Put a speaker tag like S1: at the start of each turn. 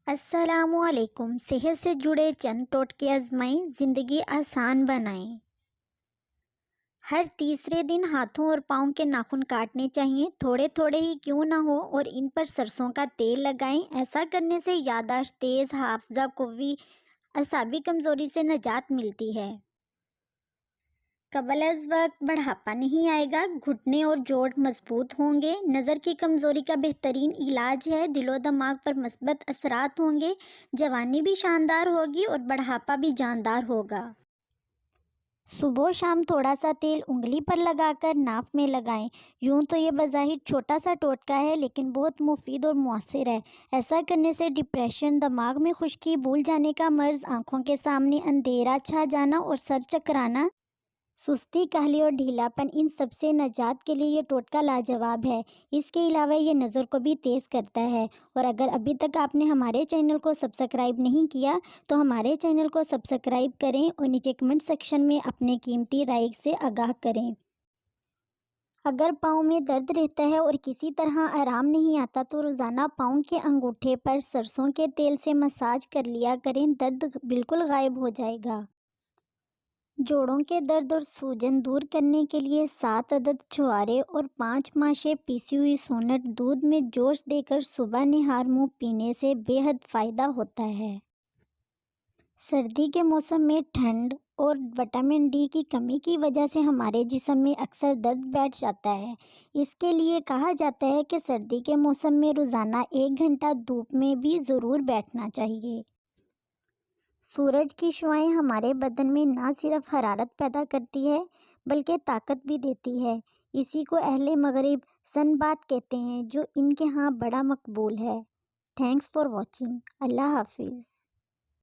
S1: السلام علیکم۔ صحت سے جڑے چند ٹوٹکے آزمائیں، زندگی آسان بنائیں۔ ہر تیسرے دن ہاتھوں اور پاؤں کے ناخن کاٹنے چاہیے، تھوڑے تھوڑے ہی کیوں نہ ہو، اور ان پر سرسوں کا تیل لگائیں۔ ایسا کرنے سے یادداشت تیز، حافظہ قوی، اعصابی کمزوری سے نجات ملتی ہے۔ قبل از وقت بڑھاپا نہیں آئے گا، گھٹنے اور جوڑ مضبوط ہوں گے۔ نظر کی کمزوری کا بہترین علاج ہے، دل و دماغ پر مثبت اثرات ہوں گے، جوانی بھی شاندار ہوگی اور بڑھاپا بھی جاندار ہوگا۔ صبح و شام تھوڑا سا تیل انگلی پر لگا کر ناف میں لگائیں۔ یوں تو یہ بظاہر چھوٹا سا ٹوٹکا ہے، لیکن بہت مفید اور مؤثر ہے۔ ایسا کرنے سے ڈپریشن، دماغ میں خشکی، بھول جانے کا مرض، آنکھوں کے سامنے اندھیرا چھا جانا اور سر چکرانا، سستی، کاہلی اور ڈھیلا پن، ان سب سے نجات کے لیے یہ ٹوٹکا لاجواب ہے۔ اس کے علاوہ یہ نظر کو بھی تیز کرتا ہے۔ اور اگر ابھی تک آپ نے ہمارے چینل کو سبسکرائب نہیں کیا تو ہمارے چینل کو سبسکرائب کریں اور نیچے کمنٹ سیکشن میں اپنے قیمتی رائے سے آگاہ کریں۔ اگر پاؤں میں درد رہتا ہے اور کسی طرح آرام نہیں آتا تو روزانہ پاؤں کے انگوٹھے پر سرسوں کے تیل سے مساج کر لیا کریں، درد بالکل غائب ہو جائے گا۔ جوڑوں کے درد اور سوجن دور کرنے کے لیے 7 عدد چھوارے اور 5 ماشے پیسی ہوئی سونٹ دودھ میں جوش دے کر صبح نہار منہ پینے سے بے حد فائدہ ہوتا ہے۔ سردی کے موسم میں ٹھنڈ اور وٹامن ڈی کی کمی کی وجہ سے ہمارے جسم میں اکثر درد بیٹھ جاتا ہے۔ اس کے لیے کہا جاتا ہے کہ سردی کے موسم میں روزانہ 1 گھنٹہ دھوپ میں بھی ضرور بیٹھنا چاہیے۔ سورج کی شعاعیں ہمارے بدن میں نہ صرف حرارت پیدا کرتی ہے بلکہ طاقت بھی دیتی ہے۔ اسی کو اہل مغرب سن بات کہتے ہیں، جو ان کے ہاں بڑا مقبول ہے۔ Thanks for watching. اللہ حافظ۔